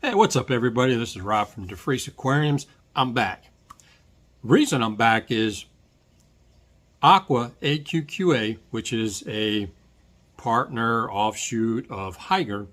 Hey, what's up everybody? This is Rob from DeFreeze Aquariums. I'm back. The reason I'm back is AQQA AQQA, which is a partner offshoot of Haiger,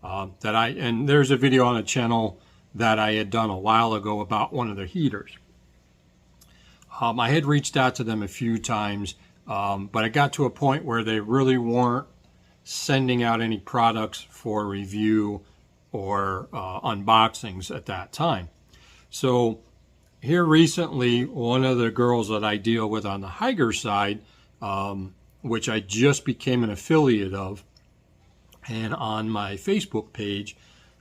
and there's a video on the channel that I had done a while ago about one of their heaters. I had reached out to them a few times, but it got to a point where they really weren't sending out any products for review or unboxings at that time. So here recently, one of the girls that I deal with on the Haiger side, which I just became an affiliate of, and on my Facebook page,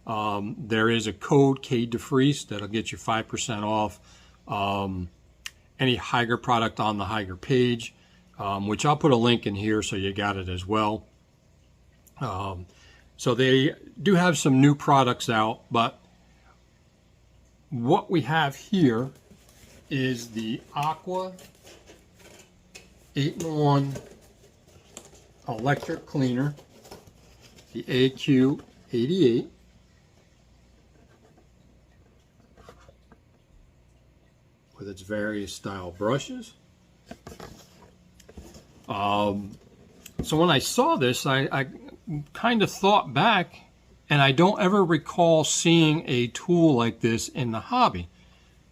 there is a code KDeFreeze that'll get you 5% off any Haiger product on the Haiger page, which I'll put a link in here so you got it as well. So they do have some new products out, but what we have here is the Aqua 8-in-1 electric cleaner, the AQQA A088. With its various style brushes. So when I saw this, I kind of thought back, and I don't ever recall seeing a tool like this in the hobby.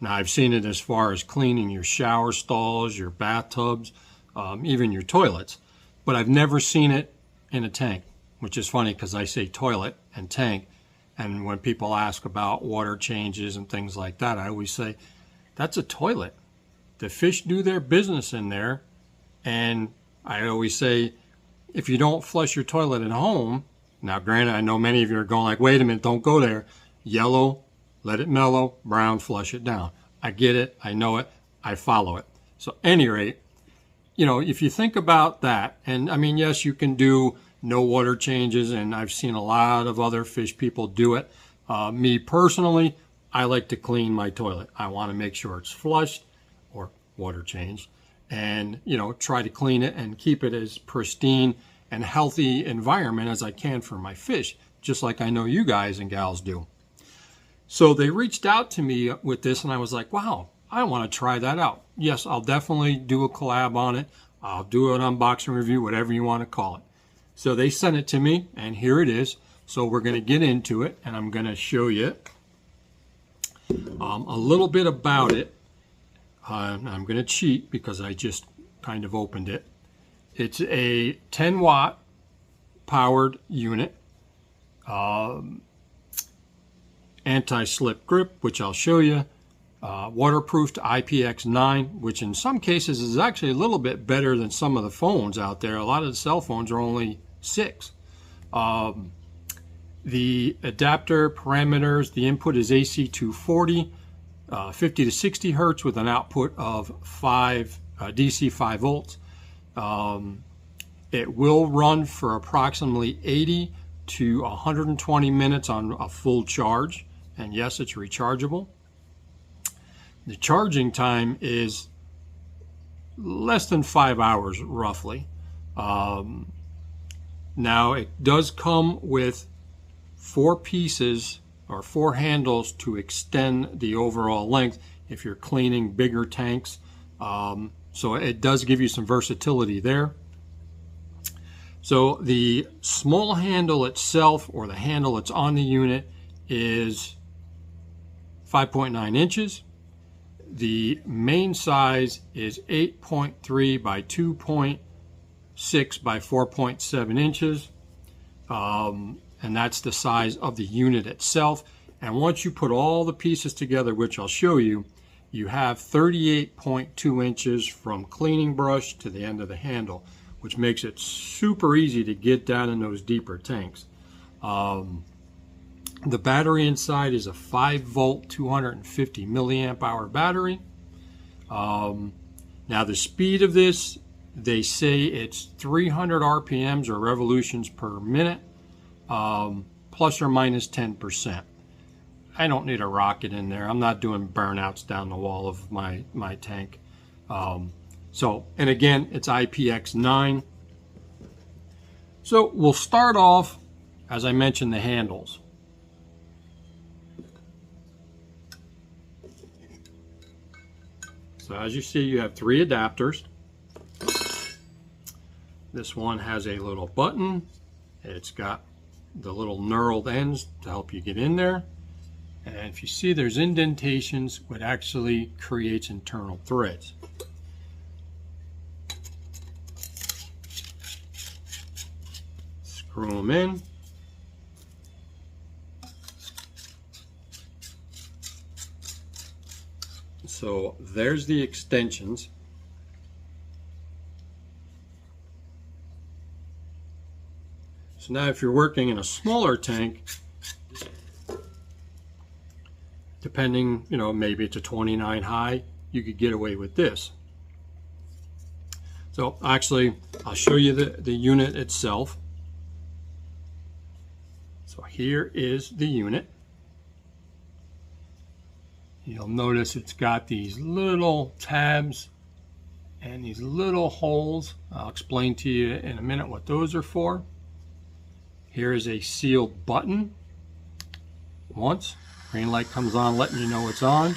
Now, I've seen it as far as cleaning your shower stalls, your bathtubs, even your toilets, but I've never seen it in a tank, which is funny because I say toilet and tank, and when people ask about water changes and things like that, I always say, that's a toilet. The fish do their business in there, and I always say, if you don't flush your toilet at home, now granted, I know many of you are going like, wait a minute, don't go there. Yellow, let it mellow, brown, flush it down. I get it, I know it, I follow it. So at any rate, you know, if you think about that, and I mean, yes, you can do no water changes, and I've seen a lot of other fish people do it. Me personally, I like to clean my toilet. I want to make sure it's flushed or water changed, and you know, try to clean it and keep it as pristine and healthy environment as I can for my fish, just like I know you guys and gals do. So they reached out to me with this, and I was like, wow, I want to try that out. Yes, I'll definitely do a collab on it. I'll do an unboxing review, whatever you want to call it. So they sent it to me, and here it is. So we're going to get into it, and I'm going to show you a little bit about it. I'm going to cheat because I just kind of opened it. It's a 10-watt powered unit, anti-slip grip, which I'll show you, waterproof to IPX9, which in some cases is actually a little bit better than some of the phones out there. A lot of the cell phones are only 6. The adapter parameters, the input is AC 240, 50 to 60 hertz with an output of DC 5 volts. It will run for approximately 80 to 120 minutes on a full charge, and yes, it's rechargeable. The charging time is less than 5 hours roughly. Now it does come with 4 pieces or 4 handles to extend the overall length if you're cleaning bigger tanks. So it does give you some versatility there. So the small handle itself, or the handle that's on the unit, is 5.9 inches. The main size is 8.3 by 2.6 by 4.7 inches. And that's the size of the unit itself. And once you put all the pieces together, which I'll show you, you have 38.2 inches from cleaning brush to the end of the handle, which makes it super easy to get down in those deeper tanks. The battery inside is a 5-volt, 250 milliamp hour battery. Now the speed of this, they say it's 300 RPMs or revolutions per minute, plus or minus 10%. I don't need a rocket in there. I'm not doing burnouts down the wall of my tank. So, and again, it's IPX9. So we'll start off, as I mentioned, the handles. So as you see, you have 3 adapters. This one has a little button. It's got the little knurled ends to help you get in there. And if you see, there's indentations, which actually creates internal threads. Screw them in. So there's the extensions. So now if you're working in a smaller tank, depending, maybe it's a 29 high, you could get away with this. So actually, I'll show you the unit itself. So here is the unit. You'll notice it's got these little tabs and these little holes. I'll explain to you in a minute what those are for. Here is a sealed button. Once, green light comes on letting you know it's on.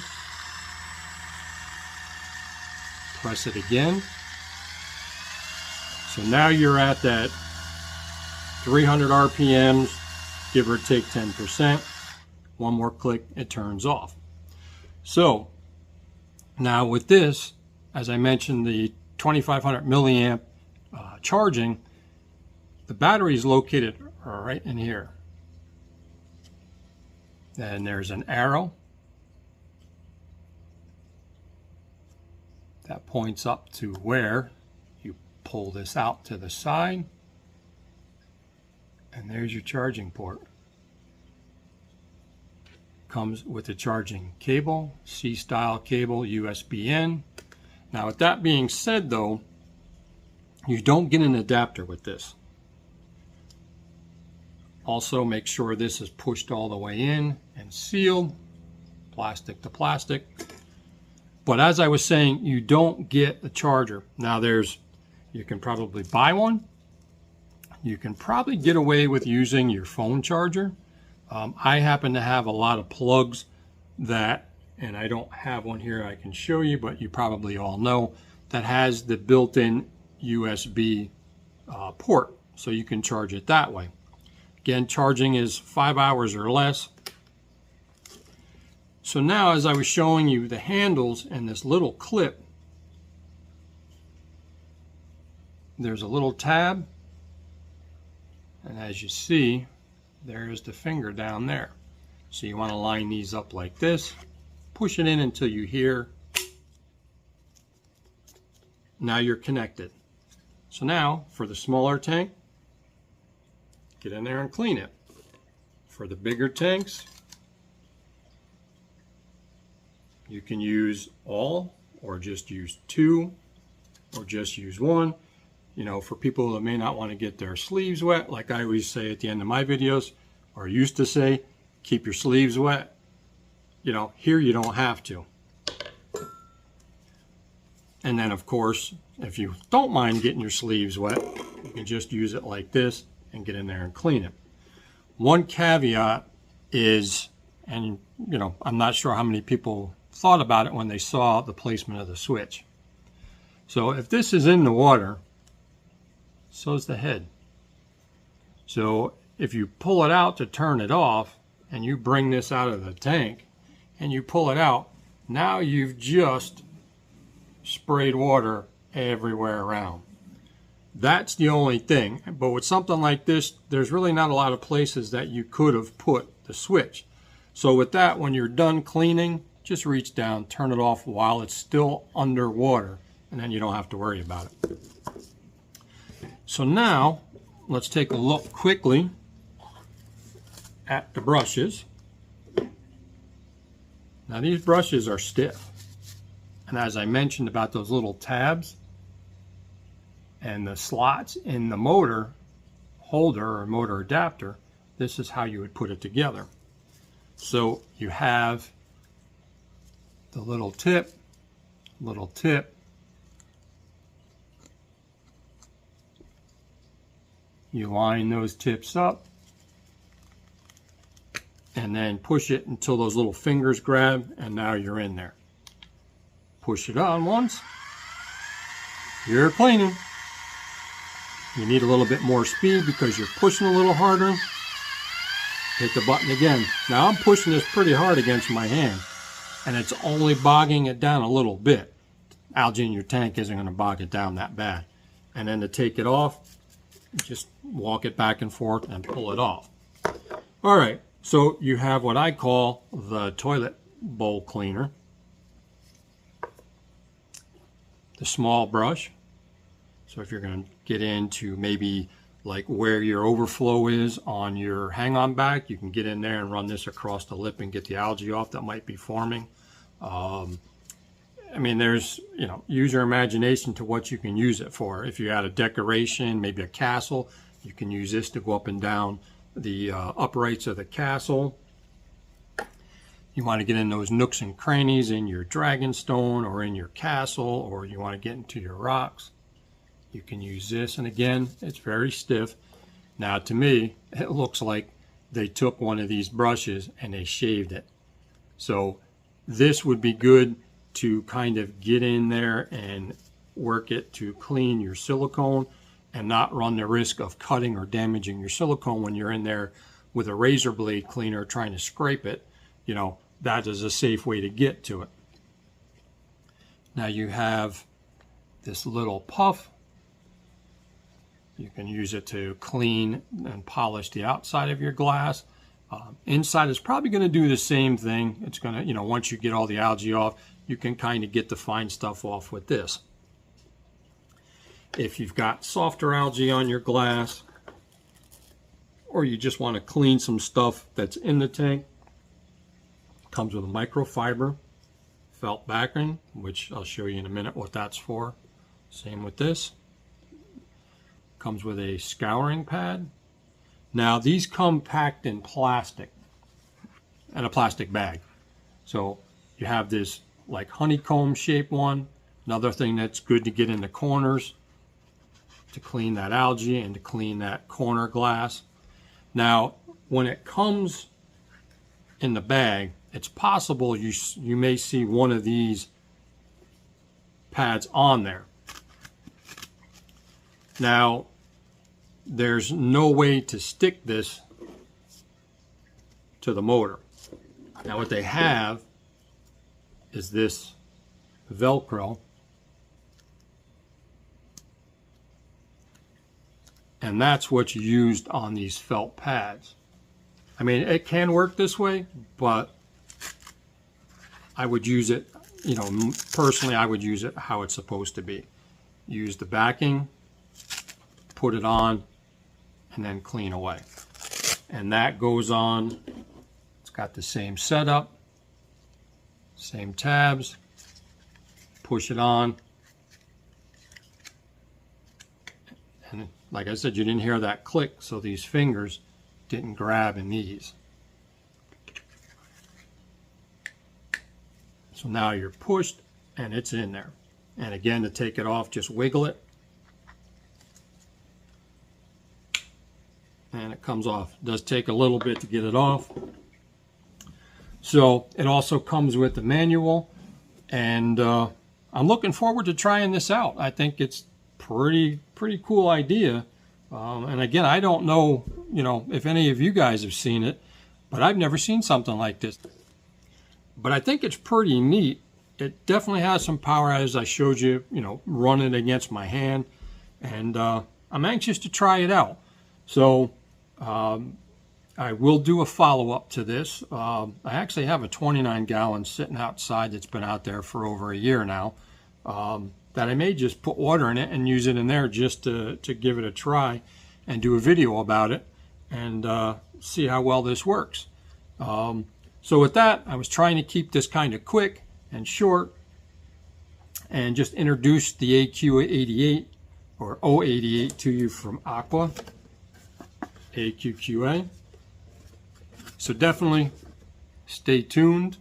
Press it again. So now you're at that 300 RPMs, give or take 10%. One more click, it turns off. So now with this, as I mentioned, the 2500 milliamp charging, the battery is located right in here. And there's an arrow that points up to where you pull this out to the side, and there's your charging port. Comes with a charging cable, C-style cable, USB-in. Now with that being said though, you don't get an adapter with this. Also make sure this is pushed all the way in and sealed, plastic to plastic. But as I was saying, you don't get a charger. Now you can probably buy one. You can probably get away with using your phone charger. I happen to have a lot of plugs that, and I don't have one here I can show you, but you probably all know, that has the built-in USB port, so you can charge it that way. Again, charging is 5 hours or less. So now, as I was showing you the handles and this little clip, there's a little tab, and as you see, there's the finger down there. So you want to line these up like this, push it in until you hear. Now you're connected. So now for the smaller tank, get in there and clean it. For the bigger tanks, you can use all, or just use 2, or just use 1. For people that may not want to get their sleeves wet, like I always say at the end of my videos, or used to say, keep your sleeves wet. Here you don't have to. And then of course, if you don't mind getting your sleeves wet, you can just use it like this and get in there and clean it. One caveat is, and I'm not sure how many people thought about it when they saw the placement of the switch. So if this is in the water, so is the head. So if you pull it out to turn it off, and you bring this out of the tank, and you pull it out, now you've just sprayed water everywhere around. That's the only thing. But with something like this, there's really not a lot of places that you could have put the switch. So with that, when you're done cleaning, just reach down, turn it off while it's still underwater, and then you don't have to worry about it. So now, let's take a look quickly at the brushes. Now these brushes are stiff. And as I mentioned about those little tabs and the slots in the motor holder or motor adapter, this is how you would put it together. So you have the little tip, you line those tips up and then push it until those little fingers grab, and now you're in there. Push it on once. You're cleaning. You need a little bit more speed because you're pushing a little harder. Hit the button again. Now I'm pushing this pretty hard against my hand, and it's only bogging it down a little bit. Algae in your tank isn't going to bog it down that bad. And then to take it off, just walk it back and forth and pull it off. All right, so you have what I call the toilet bowl cleaner. The small brush. So if you're going to get into maybe like where your overflow is on your hang-on back, you can get in there and run this across the lip and get the algae off that might be forming. I mean, there's, you know, use your imagination to what you can use it for. If you had a decoration, maybe a castle, you can use this to go up and down the uprights of the castle. You want to get in those nooks and crannies in your dragonstone or in your castle, or you want to get into your rocks, you can use this. And again, it's very stiff. Now to me, it looks like they took one of these brushes and they shaved it. So this would be good to kind of get in there and work it to clean your silicone and not run the risk of cutting or damaging your silicone when you're in there with a razor blade cleaner trying to scrape it. You know, that is a safe way to get to it. Now you have this little puff. You can use it to clean and polish the outside of your glass. Inside is probably going to do the same thing. It's going to, you know, once you get all the algae off, you can kind of get the fine stuff off with this. If you've got softer algae on your glass, or you just want to clean some stuff that's in the tank, comes with a microfiber felt backing, which I'll show you in a minute what that's for. Same with this. Comes with a scouring pad. Now these come packed in plastic, and a plastic bag. So you have this like honeycomb shaped one. Another thing that's good to get in the corners to clean that algae and to clean that corner glass. Now when it comes in the bag, it's possible you may see one of these pads on there. Now there's no way to stick this to the motor. Now what they have is this Velcro, and that's what's used on these felt pads. I mean, it can work this way, but I would use it, you know, personally I would use it how it's supposed to be. Use the backing, put it on, and then clean away. And that goes on. It's got the same setup, same tabs. Push it on. And like I said, you didn't hear that click, so these fingers didn't grab in these. So now you're pushed and it's in there. And again, to take it off, just wiggle it. And it comes off. It does take a little bit to get it off. So it also comes with the manual, and I'm looking forward to trying this out. I think it's pretty cool idea. And again, I don't know, you know, if any of you guys have seen it, but I've never seen something like this. But I think it's pretty neat. It definitely has some power, as I showed you, you know, running against my hand, and I'm anxious to try it out. So I will do a follow-up to this. I actually have a 29-gallon sitting outside that's been out there for over a year now, that I may just put water in it and use it in there just to give it a try and do a video about it and see how well this works. So with that, I was trying to keep this kind of quick and short and just introduce the AQQA A088 or A088 to you from Aqua. AQQA. So definitely stay tuned.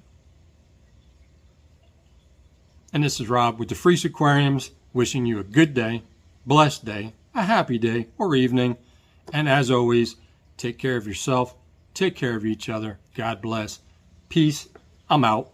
And this is Rob with the Freeze Aquariums, wishing you a good day, blessed day, a happy day or evening. And as always, take care of yourself, take care of each other. God bless. Peace. I'm out.